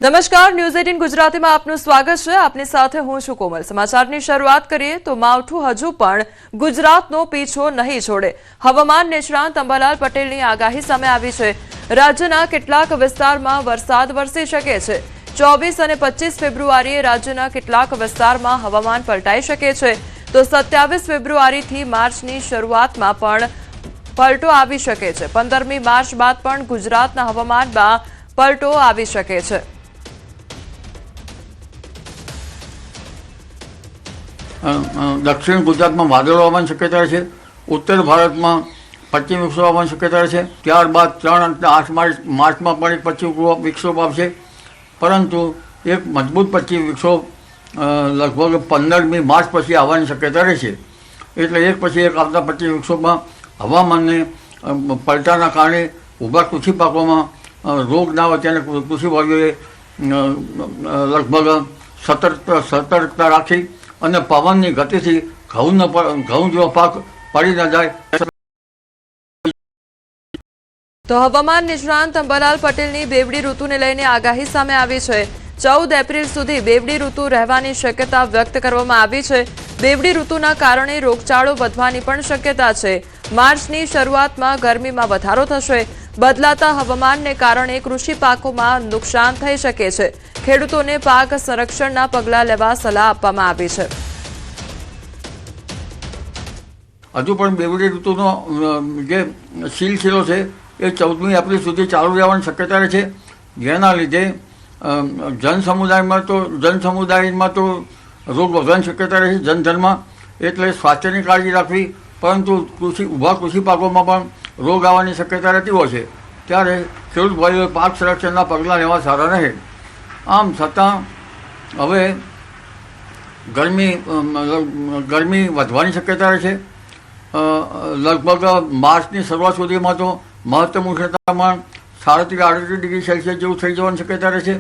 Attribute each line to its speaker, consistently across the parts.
Speaker 1: નમસ્કાર, ન્યૂઝ 18 ગુજરાતીમાં આપનું સ્વાગત છે। આપની સાથે હું છું કોમલ। સમાચારની શરૂઆત કરીએ તો માવઠું હજુ પણ ગુજરાતનો પીછો નહીં છોડે। હવામાન નિષ્ણાંત અંબાલાલ પટેલની આગાહી સામે આવી છે। રાજ્યના કેટલાક વિસ્તારમાં વરસાદ વરસી શકે છે। 24 અને 25 ફેબ્રુઆરીએ રાજ્યના કેટલાક વિસ્તારમાં હવામાન પલટાઈ શકે છે તો 27 ફેબ્રુઆરીથી માર્ચની શરૂઆતમાં પણ પલટો આવી શકે છે। 15મી માર્ચ બાદ પણ ગુજરાતના હવામાનમાં પલટો આવી શકે છે।
Speaker 2: દક્ષિણ ગુજરાતમાં વાદળો આવવાની શક્યતા છે। ઉત્તર ભારતમાં પશ્ચિમ વિક્ષોભ આવવાની શક્યતા છે। ત્યારબાદ 3 અને 8 માર્ચમાં પણ એક પશ્ચિમ વિક્ષોભ આવશે, પરંતુ એક મજબૂત પશ્ચિમ વિક્ષોભ લગભગ 15મી માર્ચ પછી આવવાની શક્યતા રહેશે। એટલે એક પછી એક આવતા પશ્ચિમ વિક્ષોભમાં હવામાનને પલટાના કારણે ઊભા કૃષિ પાકોમાં રોગ ના હોય તેને કૃષિભાઈઓએ લગભગ સતર્કતા રાખી અને પવનની ગતિથી ઘઉં જેવો પાક પડી ન જાય।
Speaker 1: તો હવામાન નિષ્ણાંત અંબાલાલ પટેલની બેવડી ઋતુને લઈને આગાહી સામે આવી છે। 14 એપ્રિલ સુધી બેવડી ઋતુ રહેવાની શક્યતા વ્યક્ત કરવામાં આવી છે। બેવડી ઋતુના કારણે રોગચાળો વધવાની પણ શક્યતા છે। માર્ચની શરૂઆતમાં ગરમીમાં વધારો થશે। બદલાતા હવામાનને કારણે કૃષિ પાકોમાં નુકસાન થઈ શકે છે। ખેડૂતોને પાક સંરક્ષણના પગલાં લેવા સલાહ આપવામાં આવી છે।
Speaker 2: હજુ પણ બેવડી ઋતુનો જે સિલસિલો છે એ 14મી એપ્રિલ સુધી ચાલુ રહેવાની શક્યતા છે, જેના લીધે જનસમુદાયમાં તો રોગ વધવાની શક્યતા રહે છે જનધનમાં। એટલે સ્વાસ્થ્યની કાળજી રાખવી, પરંતુ ઊભા કૃષિ પાકોમાં પણ રોગ આવવાની શક્યતા રહેતી હોય છે, ત્યારે ખેડૂત ભાઈઓએ પાક સંરક્ષણના પગલાં લેવા સારા રહે। આમ છતાં હવે ગરમી વધવાની શક્યતા રહે છે। લગભગ માર્ચની શરૂઆત સુધીમાં તો મહત્તમ ઉષ્ણતામાન 37-38 ડિગ્રી સેલ્સિયસ જેવું થઈ જવાની શક્યતા રહે છે।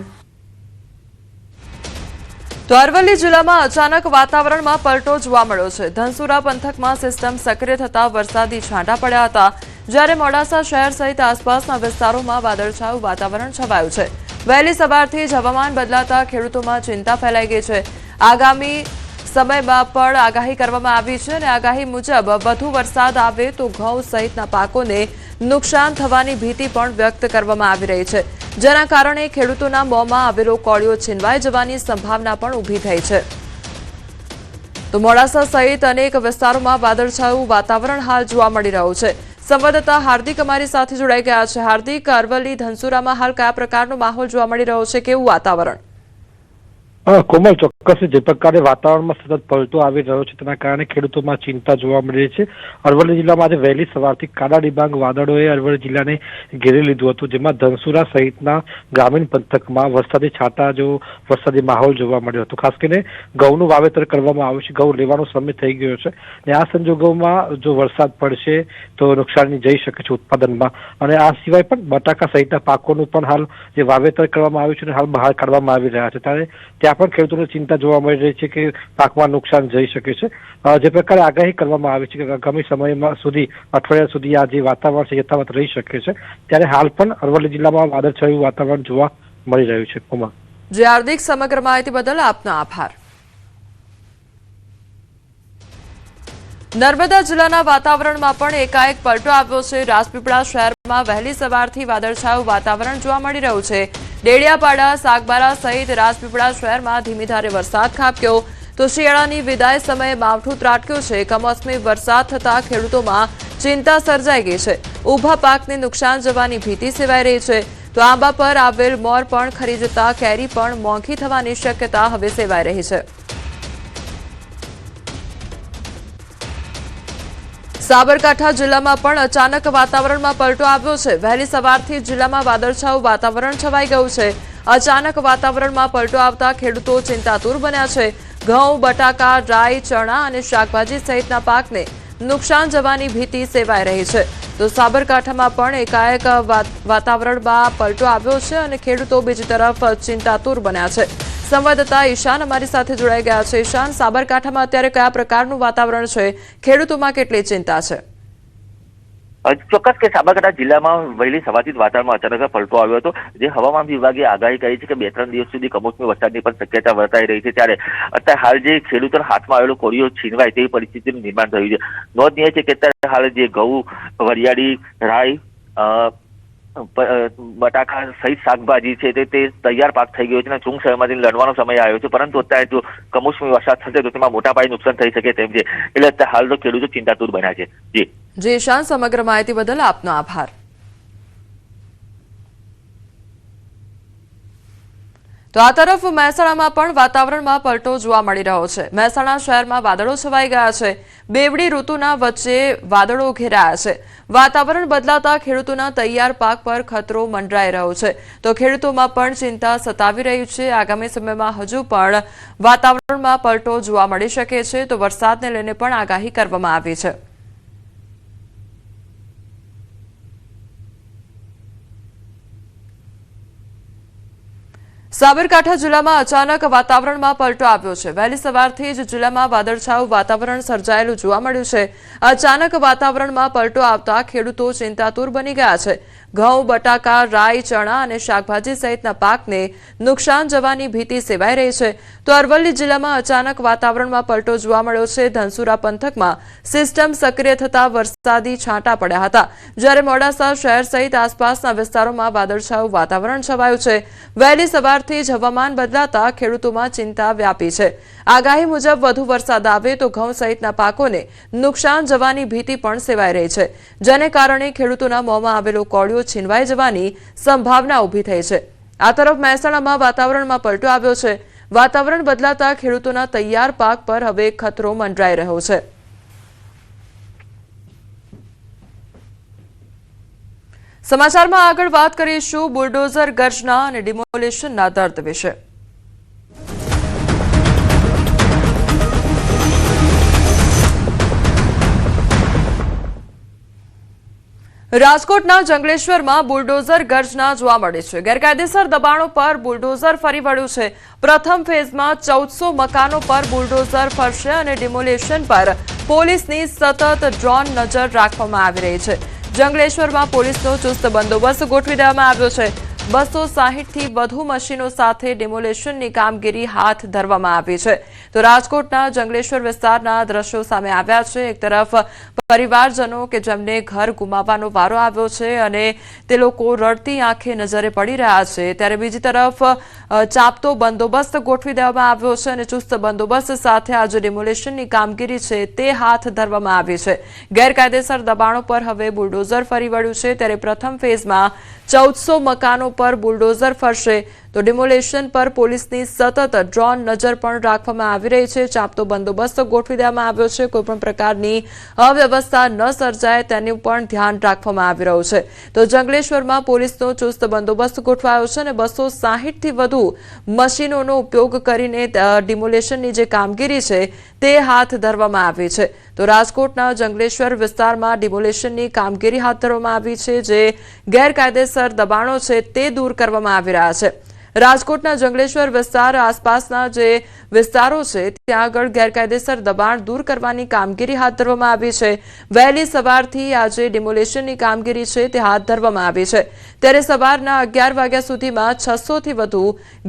Speaker 1: તો અરવલ્લી જિલ્લામાં અચાનક વાતાવરણમાં પલટો જોવા મળ્યો છે। ધનસુરા પંથકમાં સિસ્ટમ સક્રિય થતા વરસાદી છાંટા પડ્યા હતા, જ્યારે મોડાસા શહેર સહિત આસપાસના વિસ્તારોમાં વાદળછાયું વાતાવરણ છવાયું છે। વહેલી સવારથી જ હવામાન બદલાતા ખેડૂતોમાં ચિંતા ફેલાઈ ગઈ છે। આગામી સમયમાં પણ આગાહી કરવામાં આવી છે અને આગાહી મુજબ વધુ વરસાદ આવે તો ઘઉં સહિતના પાકોને નુકસાન થવાની ભીતિ પણ વ્યક્ત કરવામાં આવી રહી છે, જેના કારણે ખેડૂતોના મોંમાં આવેલો કોળિયો છીનવાઈ જવાની સંભાવના પણ ઊભી થઈ છે। તો મોડાસા સહિત અનેક વિસ્તારોમાં વાદળછાયું વાતાવરણ હાલ જોવા મળી રહ્યું છે। સંવાદદાતા હાર્દિક અમારી સાથે જોડાઈ ગયા છે। હાર્દિક, અરવલ્લી ધનસુરામાં હાલ કયા પ્રકારનો માહોલ જોવા મળી રહ્યો છે, કેવું વાતાવરણ?
Speaker 3: કોમલ, ચોક્કસ જે પ્રકારે વાતાવરણમાં સતત પલટો આવી રહ્યો છે તેના કારણે ખેડૂતોમાં ચિંતા જોવા મળી રહી છે। અરવલ્લી જિલ્લામાં આજે વહેલી સવારથી કાળા ડિબાંગ વાદળોએ અરવલ્લી જિલ્લાને ઘેરી લીધું હતું, જેમાં ધનસુરા સહિતના ગ્રામીણ પંથકમાં વરસાદી છાંટા જેવો વરસાદી માહોલ જોવા મળ્યો હતો। ખાસ કરીને ઘઉંનું વાવેતર કરવામાં આવ્યું છે, ઘઉં લેવાનો સમય થઈ ગયો છે અને આ સંજોગોમાં જો વરસાદ પડશે તો નુકસાની જઈ શકે છે ઉત્પાદનમાં। અને આ સિવાય પણ બટાકા સહિતના પાકોનું પણ હાલ જે વાવેતર કરવામાં આવ્યું છે અને હાલ બહાર કાઢવામાં આવી રહ્યા છે, ત્યારે ત્યાં પણ ખેડૂતોને ચિંતા જોવા મળી રહી છે કે પાકમાં નુકસાન જઈ શકે છે। જે પ્રકારે આગાહી કરવામાં આવી છે કે આગામી સમયમાં સુધી અઠવાડિયા સુધી આ જે વાતાવરણ છે યથાવત રહી શકે છે, ત્યારે હાલ પણ અરવલ્લી જિલ્લામાં વાદળછાયું વાતાવરણ જોવા મળી રહ્યું છે। કુમાર
Speaker 1: જી હાર્દિક, સમગ્ર માહિતી બદલ આપનો આભાર। નર્મદા જિલ્લાના વાતાવરણમાં પણ એકાએક પલટો આવ્યો છે। રાજપીપળા શહેરમાં વહેલી સવારથી વાદળછાયું વાતાવરણ જોવા મળી રહ્યું છે। ડેડિયાપાડા, સાગબારા સહિત રાજપીપળા શહેરમાં ધીમી ધારે વરસાદ ખાબક્યો તો શિયાળાની વિદાય સમયે માવઠું ત્રાટક્યું છે। કમોસમી વરસાદ થતા ખેડૂતોમાં ચિંતા સર્જાઈ ગઈ છે। ઊભા પાકને નુકસાન જવાની ભીતિ સેવાઈ રહી છે। તો આંબા પર આવેલ મોર પણ ખરી જતા કેરી પણ મોંઘી થવાની શક્યતા હવે સેવાઈ રહી છે। સાબરકાંઠા જિલ્લામાં પણ અચાનક વાતાવરણમાં પલટો આવ્યો છે। વહેલી સવારથી જિલ્લામાં વાદળછાયું વાતાવરણ છવાઈ ગયું છે। અચાનક વાતાવરણમાં પલટો આવતા ખેડૂતો ચિંતાતુર બન્યા છે। ઘઉં, બટાકા, રાઈ, ચણા અને શાકભાજી સહિતના પાકને નુકસાન જવાની ભીતિ સેવાઈ રહી છે। તો સાબરકાંઠામાં પણ એકાએક વાતાવરણમાં પલટો આવ્યો છે અને ખેડૂતો બીજી તરફ ચિંતાતુર બન્યા છે। સંવાદદાતા ઈશાન અમારી સાથે જોડાઈ ગયા છે। ઈશાન, સાબરકાંઠામાં અત્યારે કયા પ્રકારનું વાતાવરણ છે, ખેડૂતોમાં કેટલી ચિંતા છે?
Speaker 4: ચોક્કસ કે સાબરકાંઠા જિલ્લામાં વહેલી સવારથી જ વાતાવરણમાં અચાનક પલટો આવ્યો હતો, જે હવામાન વિભાગે આગાહી કરી છે કે 2-3 દિવસ સુધી કમોસમી વરસાદની પણ શક્યતા વર્તાઈ રહી છે। ત્યારે અત્યારે હાલ જે ખેડૂતોના હાથમાં આવેલો કોળિયો છીનવાય તેવી પરિસ્થિતિનું નિર્માણ થયું છે। નોંધનીય છે કે અત્યારે હાલ જે ઘઉં, વરિયાળી, રાઈ, બટાકા સહિત શાકભાજી છે તે તૈયાર પાક થઈ ગયો છે અને ટૂંક સમયમાંથી લણવાનો સમય આવ્યો છે, પરંતુ અત્યારે જો કમોસમી વરસાદ થશે તો તેમાં મોટા પાયે નુકસાન થઈ શકે તેમ છે, એટલે અત્યારે હાલ તો ખેડૂતો ચિંતાતુર બન્યા છે।
Speaker 1: જી શાન, સમગ્ર માહિતી બદલ આપનો આભાર। તો આ તરફ મહેસાણામાં પણ વાતાવરણમાં પલટો જોવા મળી રહ્યો છે। મહેસાણા શહેરમાં વાદળો છવાઈ ગયા છે। બેવડી ઋતુના વચ્ચે વાદળો ઘેરાયા છે। વાતાવરણ બદલાતા ખેડૂતોના તૈયાર પાક પર ખતરો મંડરાઈ રહ્યો છે, તો ખેડૂતોમાં પણ ચિંતા સતાવી રહી છે। આગામી સમયમાં હજુ પણ વાતાવરણમાં પલટો જોવા મળી શકે છે, તો વરસાદને લઈને પણ આગાહી કરવામાં આવી છે। સાબરકાંઠા જિલ્લામાં અચાનક વાતાવરણમાં પલટો આવ્યો છે। વહેલી સવારથી જ જિલ્લામાં વાદળછાયું વાતાવરણ સર્જાયેલું જોવા મળ્યું છે। અચાનક વાતાવરણમાં પલટો આવતા ખેડૂતો ચિંતાતુર બની ગયા છે। ઘઉં, બટાકા, રાઈ, ચણા અને શાકભાજી સહિતના પાકને નુકસાન જવાની ભીતિ સેવાઈ રહી છે। તો અરવલ્લી જિલ્લામાં અચાનક વાતાવરણમાં પલટો જોવા મળ્યો છે। ધનસુરા પંથકમાં સિસ્ટમ સક્રિય થતા વરસાદી છાંટા પડ્યા હતા, જ્યારે મોડાસા શહેર સહિત આસપાસના વિસ્તારોમાં વાદળછાયું વાતાવરણ છવાયું છે। વહેલી સવારથી જ હવામાન બદલાતા ખેડૂતોમાં ચિંતા વ્યાપી છે। આગાહી મુજબ વધુ વરસાદ આવે તો ઘઉં સહિતના પાકોને નુકસાન જવાની ભીતિ પણ સેવાઈ રહી છે, જેને કારણે ખેડૂતોના મોંમાં આવેલો કોળિયો છીનવાઈ જવાની સંભાવના ઊભી થઈ છે। આ તરફ મહેસાણામાં વાતાવરણમાં પલટો આવ્યો છે। વાતાવરણ બદલાતા ખેડૂતોના તૈયાર પાક પર હવે ખતરો મંડરાઈ રહ્યો છે। સમાચારમાં આગળ વાત કરીશું બુલડોઝર ગર્જના અને ડિમોલિશનના દર્દ વિશે। રાજકોટના જંગલેશ્વરમાં બુલડોઝર ગર્જના જોવા મળી છે। ગેરકાયદેસર દબાણો પર બુલડોઝર ફરી વળ્યું છે। પ્રથમ ફેઝમાં 1400 મકાનો પર બુલડોઝર ફરશે અને ડિમોલિશન પર પોલીસની સતત ડ્રોન નજર રાખવામાં આવી રહી છે। જંગલેશ્વરમાં પોલીસનો ચુસ્ત બંદોબસ્ત ગોઠવી દેવામાં આવ્યો છે। 260થી વધુ મશીનો સાથે ડિમોલિશનની કામગીરી હાથ ધરવામાં આવી છે। તો રાજકોટના જંગલેશ્વર વિસ્તારના દ્રશ્યો સામે આવ્યા છે। એક તરફ પરિવારજનો કે જેમને ઘર ગુમાવવાનો વારો આવ્યો છે અને તે લોકો રડતી આંખે નજરે પડી રહ્યા છે, ત્યારે બીજી તરફ ચાંપતો બંદોબસ્ત ગોઠવી દેવામાં આવ્યો છે અને ચુસ્ત બંદોબસ્ત સાથે આ જે ડિમોલિશનની કામગીરી છે તે હાથ ધરવામાં આવી છે। ગેરકાયદેસર દબાણો પર હવે બુલડોઝર ફરી વળ્યું છે, ત્યારે પ્રથમ ફેઝમાં 1400 મકાનો પર બુલડોઝર ફરશે, તો ડિમોલિશન પર પોલીસની સતત ડ્રોન નજર પણ રાખવામાં આવી રહી છે। ચાંપતો બંદોબસ્ત ગોઠવી દેવામાં આવ્યો છે। કોઈપણ પ્રકારની અવ્યવસ્થા ન સર્જાય તેનું પણ ધ્યાન રાખવામાં આવી રહ્યું છે। તો જંગલેશ્વરમાં પોલીસનો ચુસ્ત બંદોબસ્ત ગોઠવાયો છે અને 260થી વધુ મશીનોનો ઉપયોગ કરીને ડિમોલિશનની જે કામગીરી છે તે હાથ ધરવામાં આવી છે। તો રાજકોટના જંગલેશ્વર વિસ્તારમાં ડિમોલિશનની કામગીરી હાથ ધરવામાં આવી છે, જે ગેરકાયદેસર દબાણો છે તે દૂર કરવામાં આવી રહ્યા છે। રાજકોટના જંગલેશ્વર વિસ્તાર આસપાસના જે વિસ્તારો છે ત્યાં આગળ ગેરકાયદેસર દબાણ દૂર કરવાની કામગીરી હાથ ધરવામાં આવી છે। વહેલી સવારથી આજે ડિમોલિશનની કામગીરી છે તે હાથ ધરવામાં આવી છે, ત્યારે સવારના 11 વાગ્યા સુધીમાં 600થી વધુ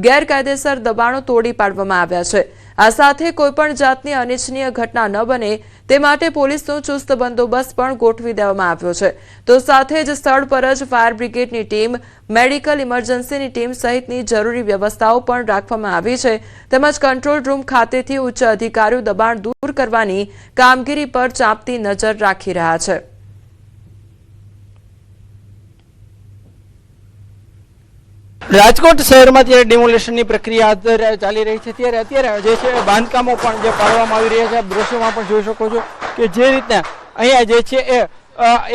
Speaker 1: ગેરકાયદેસર દબાણો તોડી પાડવામાં આવ્યા છે। આ સાથે કોઈપણ જાતની અનિચ્છનીય ઘટના ન બને તે માટે પોલીસનો ચુસ્ત બંદોબસ્ત પણ ગોઠવી દેવામાં આવ્યો છે। તો સાથે જ સ્થળ પર જ ફાયર બ્રિગેડની ટીમ, મેડિકલ ઇમરજન્સીની ટીમ સહિતની જરૂરી વ્યવસ્થાઓ પણ રાખવામાં આવી છે, તેમજ કંટ્રોલ રૂમ ખાતેથી ઉચ્ચ અધિકારીઓ દબાણ દૂર કરવાની કામગીરી પર ચાંપતી નજર રાખી રહ્યા છે।
Speaker 5: રાજકોટ શહેરમાં ત્યારે ડિમોલિશનની પ્રક્રિયા ચાલી રહી છે, ત્યારે અત્યારે જે છે બાંધકામો પણ જે પાડવામાં આવી રહ્યા છે। આપ દ્રશ્યોમાં પણ જોઈ શકો છો કે જે રીતના અહીંયા જે છે એ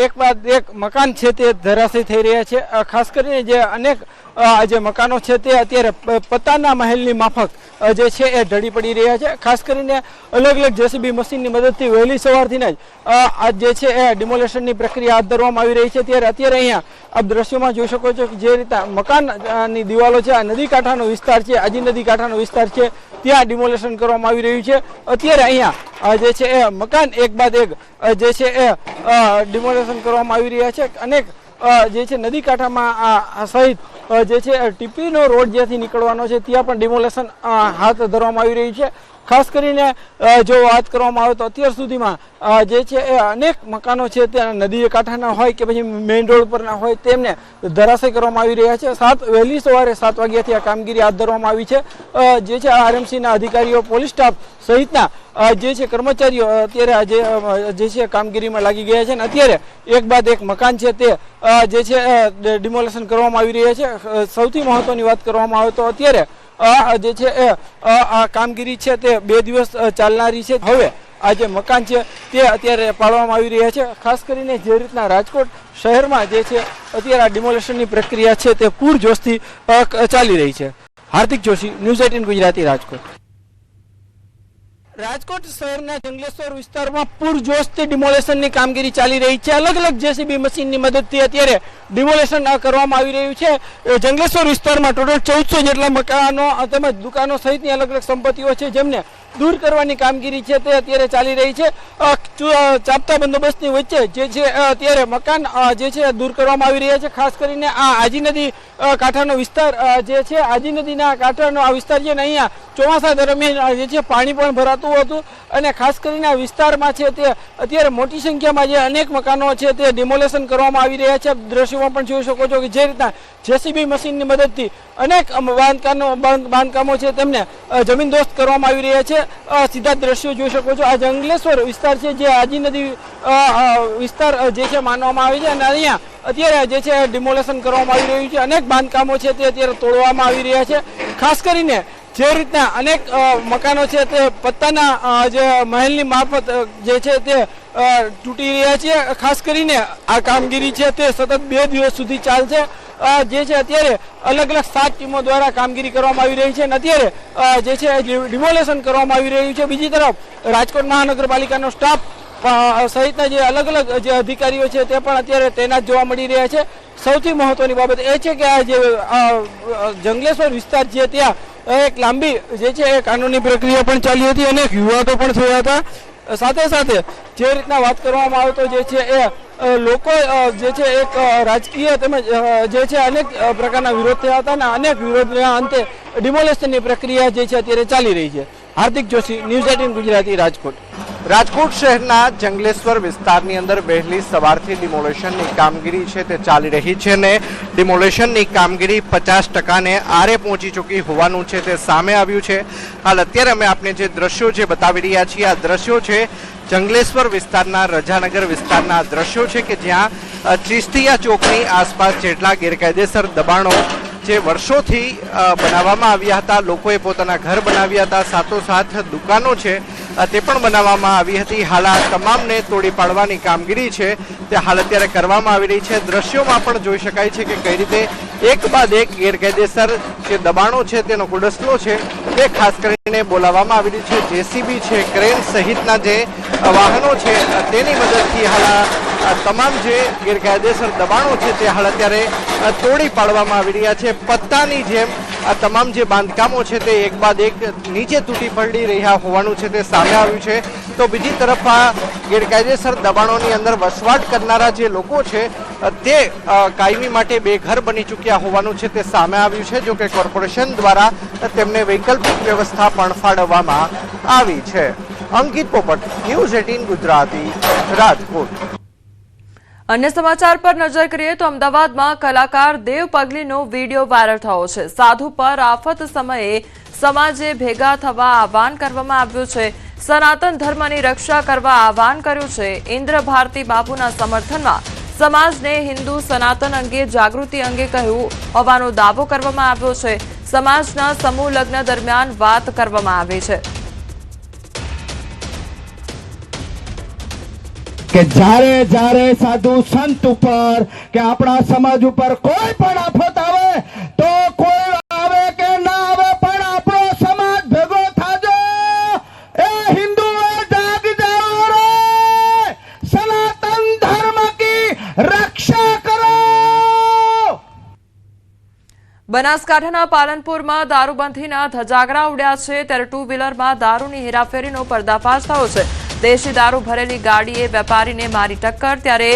Speaker 5: એક બાદ એક મકાન છે તે ધરાશયી થઈ રહ્યા છે। ખાસ કરીને જે અનેક જે મકાનો છે તે અત્યારે પત્તાના મહેલની માફક જે છે એ ઢળી પડી રહ્યા છે। ખાસ કરીને અલગ અલગ જેસીબી મશીનની મદદથી વહેલી સવારથી જ આ જે છે એ ડિમોલિશનની પ્રક્રિયા હાથ ધરવામાં આવી રહી છે। ત્યારે અત્યારે અહીંયા આપ દ્રશ્યોમાં જોઈ શકો છો કે જે રીતે મકાનની દિવાલો છે, આ નદી કાંઠાનો વિસ્તાર છે, આજી નદી કાંઠાનો વિસ્તાર છે, ત્યાં ડિમોલેશન કરવામાં આવી રહ્યું છે. અત્યારે અહીંયા જે છે એ મકાન એક બાદ એક જે છે એ ડિમોલેશન કરવામાં આવી રહ્યા છે. અનેક જે છે નદી કાંઠામાં સહિત જે છે ટીપીનો રોડ જ્યાંથી નીકળવાનો છે ત્યાં પણ ડિમોલેશન હાથ ધરવામાં આવી રહ્યું છે. ખાસ કરીને જો વાત કરવામાં આવે તો અત્યાર સુધીમાં જે છે એ અનેક મકાનો છે તે નદી કાંઠાના હોય કે પછી મેઇન રોડ પરના હોય તેમને ધરાશય કરવામાં આવી રહ્યા છે. વહેલી સવારે 7 વાગ્યાથી આ કામગીરી હાથ ધરવામાં આવી છે. જે છે આરએમસીના અધિકારીઓ, પોલીસ સ્ટાફ સહિતના જે છે કર્મચારીઓ અત્યારે જે છે કામગીરીમાં લાગી ગયા છે અને અત્યારે એક બાદ એક મકાન છે તે જે છે ડિમોલેશન કરવામાં આવી રહ્યા છે. સૌથી મહત્વની વાત કરવામાં આવે તો અત્યારે જે છે આ કામગીરી છે તે 2 દિવસ ચાલનારી છે. હવે આ જે મકાન છે તે અત્યારે પાડવામાં આવી રહ્યા છે. ખાસ કરીને જે રીતના રાજકોટ શહેરમાં જે છે અત્યારે આ ડિમોલેશનની પ્રક્રિયા છે તે પૂરજોશથી ચાલી રહી છે. હાર્દિક જોશી, ન્યૂઝ 18 ગુજરાતી, રાજકોટ. રાજકોટ શહેરના જંગલેશ્વર વિસ્તારમાં પૂરજોશથી ડિમોલેશનની કામગીરી ચાલી રહી છે. અલગ અલગ જેસીબી મશીનની મદદથી અત્યારે ડિમોલેશન કરવામાં આવી રહ્યું છે. જંગલેશ્વર વિસ્તારમાં ટોટલ 1400 જેટલા મકાનો તેમજ દુકાનો સહિતની અલગ અલગ સંપત્તિઓ છે જેમને દૂર કરવાની કામગીરી છે તે અત્યારે ચાલી રહી છે. ચાપતા બંદોબસ્તની વચ્ચે જે છે અત્યારે મકાન જે છે દૂર કરવામાં આવી રહ્યા છે. ખાસ કરીને આ આજી નદી કાંઠાનો વિસ્તાર જે છે, આજી નદીના કાંઠાનો આ વિસ્તાર છે ને અહીંયા ચોમાસા દરમિયાન જે છે પાણી પણ ભરાતું હતું અને ખાસ કરીને આ વિસ્તારમાં છે તે અત્યારે મોટી સંખ્યામાં જે અનેક મકાનો છે તે ડિમોલેશન કરવામાં આવી રહ્યા છે. દ્રશ્યોમાં પણ જોઈ શકો છો કે જે રીતના જેસીબી મશીનની મદદથી અનેક બાંધકામો છે તેમને જમીનદોસ્ત કરવામાં આવી રહ્યા છે. સીધા દ્રશ્યો જોઈ શકો છો. આ જંગલેશ્વર વિસ્તાર છે જે આજી નદી વિસ્તાર જે છે માનવામાં આવે છે અને અહીંયા અત્યારે જે છે ડિમોલેશન કરવામાં આવી રહ્યું છે. અનેક બાંધકામો છે તે અત્યારે તોડવામાં આવી રહ્યા છે. ખાસ કરીને જે રીતના અનેક મકાનો છે તે પત્તાના જે મહેલની મારફત જે છે તે તૂટી રહ્યા છે. ખાસ કરીને આ કામગીરી છે તે સતત 2 દિવસ સુધી ચાલશે. જે છે અત્યારે અલગ અલગ 7 ટીમો દ્વારા કામગીરી કરવામાં આવી રહી છે અને અત્યારે જે છે ડિમોલેશન કરવામાં આવી રહ્યું છે. બીજી તરફ રાજકોટ મહાનગરપાલિકાનો સ્ટાફ સહિતના જે અલગ અલગ જે અધિકારીઓ છે તે પણ અત્યારે તૈનાત જોવા મળી રહ્યા છે. સૌથી મહત્વની બાબત એ છે કે આ જે જંગલેશ્વર વિસ્તાર છે ત્યાં એક લાંબી જે છે કાનૂની પ્રક્રિયા પણ ચાલી હતી અને વિવાદો પણ થયા હતા. સાથે સાથે જે રીતના વાત કરવામાં આવે તો જે છે એ લોકો જે છે એક રાજકીય તેમજ જે છે અનેક પ્રકારના વિરોધ થયા હતા અને અનેક વિરોધના અંતે ડિમોલેશનની પ્રક્રિયા જે છે અત્યારે ચાલી રહી છે. હાર્દિક જોશી, ન્યૂઝ 18 ગુજરાતી, રાજકોટ.
Speaker 6: રાજકોટ શહેરના જંગલેશ્વર વિસ્તારની અંદર વહેલી સવારથી ડિમોલેશનની કામગીરી છે તે ચાલી રહી છે અને ડિમોલેશનની કામગીરી 50%ને આરે પહોંચી ચૂકી હોવાનું છે તે સામે આવ્યું છે. હાલ અત્યારે અમે આપને જે દ્રશ્યો છે બતાવી રહ્યા છીએ, આ દ્રશ્યો છે જંગલેશ્વર વિસ્તારના, રજાનગર વિસ્તારના દ્રશ્યો છે કે જ્યાં ચિસ્તિયા ચોકની આસપાસ જેટલા ગેરકાયદેસર દબાણો જે વર્ષોથી બનાવવામાં આવ્યા હતા, લોકોએ પોતાના ઘર બનાવ્યા હતા, સાથોસાથ દુકાનો છે તે પણ બનાવવામાં આવી હતી. હાલ આ તમામને તોડી પાડવાની કામગીરી છે તે હાલ અત્યારે કરવામાં આવી રહી છે. દ્રશ્યોમાં પણ જોઈ શકાય છે કે કઈ રીતે એક બાદ એક ગેરકાયદેસર જે દબાણો છે તેનો કુડસલો છે તે ખાસ કરીને બોલાવવામાં આવી રહ્યું છે. જેસીબી છે, ક્રેન સહિતના જે વાહનો છે તેની મદદથી હાલ તમામ જે ગેરકાયદેસર દબાણો છે તે હાલ અત્યારે તોડી પાડવામાં આવી રહ્યા છે. પત્તાની જેમ આ તમામ જે બાંધકામો છે તે એક બાદ એક નીચે તૂટી પડી રહ્યા હોવાનું છે તે સામે આવ્યું છે. તો બીજી તરફ આ ગેરકાયદેસર દબાણોની અંદર વસવાટ કરનારા જે લોકો છે તે કાયમી માટે બેઘર બની ચૂક્યા હોવાનું છે તે સામે આવ્યું છે. જો કે કોર્પોરેશન દ્વારા તેમને વૈકલ્પિક વ્યવસ્થા પણ ફાળવવામાં આવી છે. અંકિત પોપટ, ન્યૂઝ 18 ગુજરાતી, રાજકોટ.
Speaker 1: અન્ય સમાચાર પર નજર કરીએ તો અમદાવાદમાં કલાકાર દેવ પગલીનો વિડીયો વાયરલ થયો છે. સાધુ પર આફત સમયે સમાજે ભેગા થવા આહવાન કરવામાં આવ્યું છે. સનાતન ધર્મની રક્ષા કરવા આહવાન કર્યું છે. ઇન્દ્ર ભારતી બાપુના સમર્થનમાં સમાજને હિન્દુ સનાતન અંગે જાગૃતિ અંગે કહ્યું હોવાનો દાવો કરવામાં આવ્યો છે. સમાજના સમૂહ લગ્ન દરમિયાન વાત કરવામાં આવી છે
Speaker 7: કે જ્યારે જ્યારે સાધુ સંત ઉપર કે આપણા સમાજ ઉપર કોઈ પણ આફત આવે તો કોઈ આવે કે ના આવે પણ આપણો સમાજ ભેગો થાજો. એ હિન્દુઓ જાગ જાઓ રે, સનાતન ધર્મ કી રક્ષા કરો.
Speaker 1: બનાસકાંઠાના પાલનપુરમાં દારૂબંધીના ધજાગરા ઉડ્યા છે ત્યારે ટુ વ્હીલરમાં દારૂની હેરાફેરીનો પર્દાફાશ થયો છે। દેશી દારૂ ભરેલી ગાડીએ વેપારીને મારી ટક્કર ત્યારે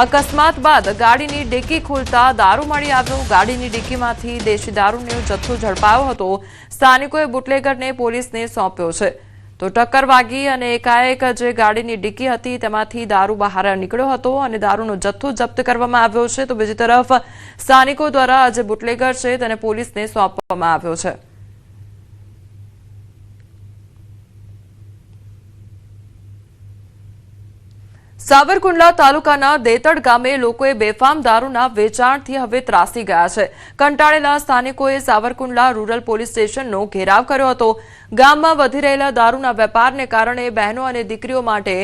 Speaker 1: અકસ્માત બાદ ગાડીની ડિક્કી ખુલતા દારૂ મળી આવ્યો। ગાડીની ડિક્કીમાંથી દેશી દારૂનો જથ્થો ઝડપાયો હતો। સ્થાનિકોએ બુટલેગરને પોલીસને સોંપ્યો છે તો ટક્કર વાગી અને એકાએક જે ગાડીની ડિક્કી હતી તેમાંથી દારૂ બહાર નીકળ્યો હતો અને દારૂનો જથ્થો જપ્ત કરવામાં આવ્યો છે તો બીજી તરફ સ્થાનિકો દ્વારા જે બુટલેગર છે તેને પોલીસને સોંપવામાં આવ્યો છે। સાવરકુંડલા તાલુકાના દેતડ ગામે લોકોએ બેફામ દારૂના વેચાણથી હવે ત્રાસી ગયા છે। કંટાળેલા સ્થાનિકોએ સાવરકુંડલા રૂરલ પોલીસ સ્ટેશનનો ઘેરાવ કર્યો હતો। ગામમાં વધી રહેલા દારૂના વેપારને કારણે બહેનો અને દીકરીઓ માટે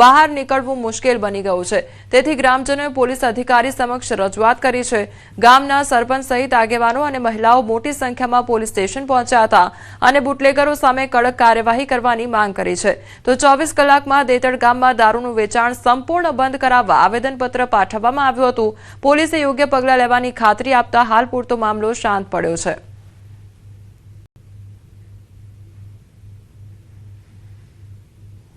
Speaker 1: બહાર નીકળવું મુશ્કેલ બની ગયું છે। તેથી ગ્રામજનોએ પોલીસ અધિકારી સમક્ષ રજૂઆત કરી છે। ગામના સરપંચ સહિત આગેવાનો અને મહિલાઓ મોટી સંખ્યામાં પોલીસ સ્ટેશન પહોંચ્યા હતા અને બુટલેગરો સામે કડક કાર્યવાહી કરવાની માંગ કરી છે તો 24 કલાકમાં દેતડ ગામમાં દારૂનું વેચાણ સંપૂર્ણ બંધ કરાવવા આવેદનપત્ર પાઠવવામાં આવ્યું હતું। પોલીસે યોગ્ય પગલાં લેવાની ખાતરી આપતા હાલ પૂરતો મામલો શાંત પડ્યો છે।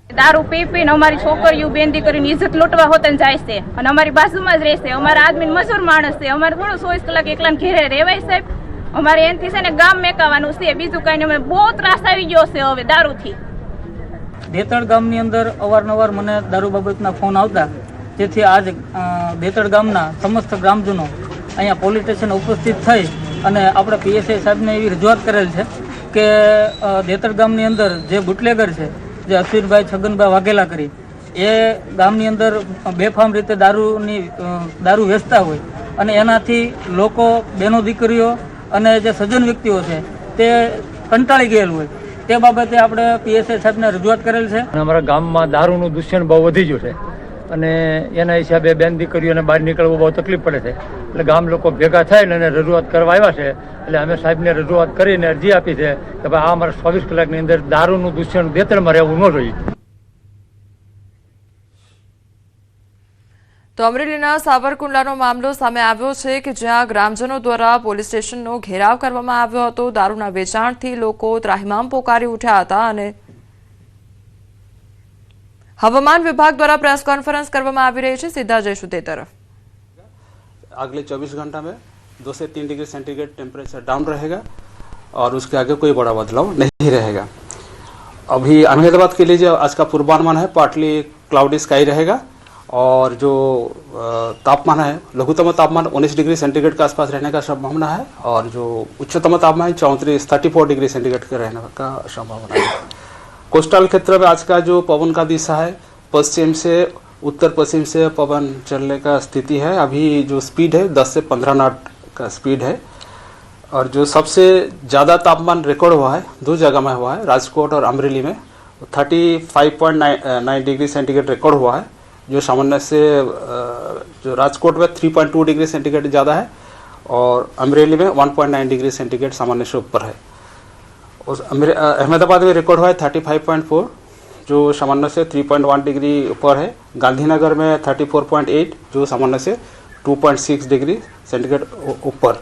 Speaker 8: દારૂ પી પીને અમારી છોકરીઓ બેન દીકરીની ઇજ્જત લૂંટવા હોતને જાય છે અને અમારી બાજુમાં જ રહેશે। અમારા આદમી મજૂર માણસ છે, અમારે થોડું 24 કલાક એકલાને ઘેરે રહેવાય સાહેબ। અમારે એનથી છે ને ગામ મેકાવાનું છે, બીજું કઈ નહીં। અમે બહુ ત્રાસ આવી ગયો છે હવે દારૂથી।
Speaker 9: દેતડ ગામની અંદર અવારનવાર મને દારૂ બાબતના ફોન આવતા જેથી આજ દેતડ ગામના સમસ્ત ગ્રામજનો અહીંયા પોલીસ સ્ટેશન ઉપસ્થિત થઈ અને આપણે પીએસઆઈ સાહેબને એવી રજૂઆત કરેલ છે કે દેતડ ગામની અંદર જે બુટલેગર છે જે અશ્વિનભાઈ છગનભાઈ વાઘેલા કરી એ ગામની અંદર બેફામ રીતે દારૂ વેચતા હોય અને એનાથી લોકો બહેનો દીકરીઓ અને જે સજ્જન વ્યક્તિઓ છે તે કંટાળી ગયેલ હોય તે બાબતે આપણે પીએસઆઈ સાહેબને રજૂઆત કરેલ છે।
Speaker 10: અમારા ગામમાં દારૂનું દૂષણ બહુ વધી ગયું છે અને એના હિસાબે બેન દીકરીઓને બહાર નીકળવું બહુ તકલીફ પડે છે એટલે ગામ લોકો ભેગા થઈને અને રજૂઆત કરવા આવ્યા છે એટલે અમે સાહેબને રજૂઆત કરીને અરજી આપી છે કે ભાઈ આ અમારે 24 કલાકની અંદર દારૂનું દૂષણ દેતડમાં રહેવું ન જોઈએ।
Speaker 1: તો અમરેલીના સાવરકુંડલાનો મામલો સામે આવ્યો છે કે જ્યાં ગ્રામજનો દ્વારા પોલીસ સ્ટેશનનો ઘેરાવ કરવામાં આવ્યો હતો। દારૂના વેચાણથી લોકો ત્રાહિમામ પોકારી ઉઠ્યા હતા અને હવામાન વિભાગ દ્વારા પ્રેસ કોન્ફરન્સ કરવામાં આવી રહી છે। સીધા જઈશું તે તરફ।
Speaker 11: अगले 24 घंटा में 2 से 3 डिग्री सेंटीग्रेड टेम्परेचर डाउन रहेगा और उसके आगे कोई बड़ा बदलाव नहीं रहेगा। अभी अहमदाबाद के लिए जो आज का पूर्वानुमान है पार्टली क्लाउडी स्काई रहेगा और जो तापमान है लघुतम तापमान 19 डिग्री सेंटीग्रेड के आसपास रहने का संभावना है और जो उच्चतम तापमान 34 डिग्री सेंटीग्रेड के रहने का संभावना है। कोस्टल क्षेत्र में आज का जो पवन का दिशा है पश्चिम से उत्तर पश्चिम से पवन चलने का स्थिति है। अभी जो स्पीड है 10 से 15 नॉट का स्पीड है और जो सबसे ज़्यादा तापमान रिकॉर्ड हुआ है 2 जगह में हुआ है, राजकोट और अमरेली में 35.9 डिग्री सेंटीग्रेड रिकॉर्ड हुआ है जो सामान्य से जो राजकोट में 3.2 डिग्री सेंटीग्रेड ज़्यादा है और अमरेली में 1.9 डिग्री सेंटीग्रेड सामान्य से ऊपर है। अहमदाबाद में रिकॉर्ड हुआ है 35.4 जो सामान्य से 3.1 डिग्री ऊपर है। गांधीनगर में 34.8 जो सामान्य से 2.6 डिग्री सेंटीग्रेड ऊपर।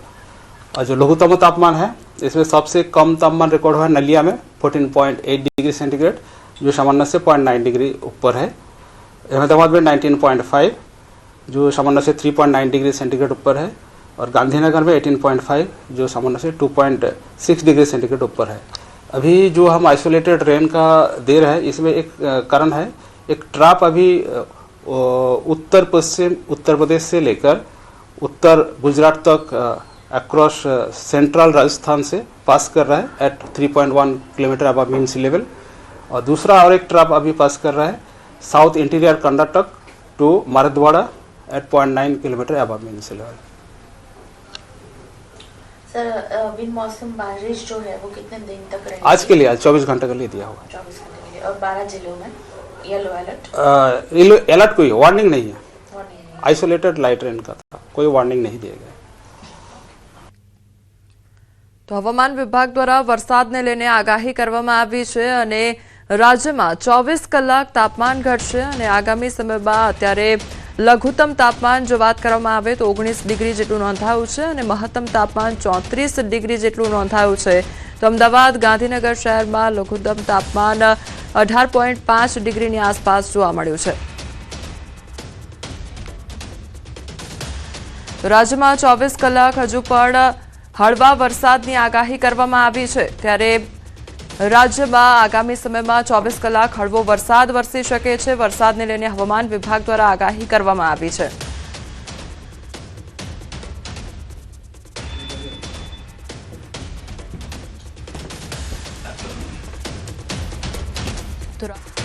Speaker 11: और जो लघुतम तापमान है इसमें सबसे कम तापमान रिकॉर्ड हुआ है नलिया में 14.8 डिग्री सेंटीग्रेड जो सामान्य से 0.9 डिग्री ऊपर है। अहमदाबाद में 19.5 जो सामान्य से 3.9 डिग्री सेंटीग्रेड ऊपर है और गांधीनगर में 18.5 जो सामान्य से 2.6 डिग्री सेंटीग्रेड ऊपर है। अभी जो हम आइसोलेटेड रेन का दे रहे हैं इसमें एक कारण है एक ट्रैप अभी उत्तर पश्चिम उत्तर प्रदेश से लेकर उत्तर गुजरात तक अक्रॉस सेंट्रल राजस्थान से पास कर रहा है eight 3.1 kilometre above mean sea level और दूसरा और एक ट्रैप अभी पास कर रहा है south interior Karnataka to Marathwada at 0.9 kilometre above mean sea level.
Speaker 12: सर बिन मौसम बारिश जो है वो कितने दिन तक रहेगी?
Speaker 11: आज के लिए आज 24 घंटे के लिए दिया हुआ है।
Speaker 12: 24 घंटे के लिए। और 12 जिलों में येलो अलर्ट?
Speaker 11: अलर्ट कोई वार्निंग नहीं है, आइसोलेटेड लाइट रेन का था, कोई वार्निंग नहीं दिया गया।
Speaker 1: તો હવામાન વિભાગ દ્વારા વરસાદને લઈને આગાહી કરવામાં આવી છે અને રાજ્યમાં 24 કલાક તાપમાન ઘટશે અને આગામી સમયમાં અત્યારે લઘુત્તમ તાપમાન જો વાત કરવામાં આવે તો 19 ડિગ્રી જેટલું નોંધાયું છે અને મહત્તમ તાપમાન 34 ડિગ્રી જેટલું નોંધાયું છે. તો અમદાવાદ, ગાંધીનગર શહેરમાં લઘુત્તમ તાપમાન 18.5 ડિગ્રીની આસપાસ જોવા મળ્યું છે. રાજ્યમાં 24 કલાક હજુ પણ હળવા વરસાદની આગાહી કરવામાં આવી છે. ત્યારે રાજ્યમાં આગામી સમયમાં 24 કલાક હળવો વરસાદ વરસી શકે છે. વરસાદને લઈને હવામાન વિભાગ દ્વારા આગાહી કરવામાં આવી છે. તો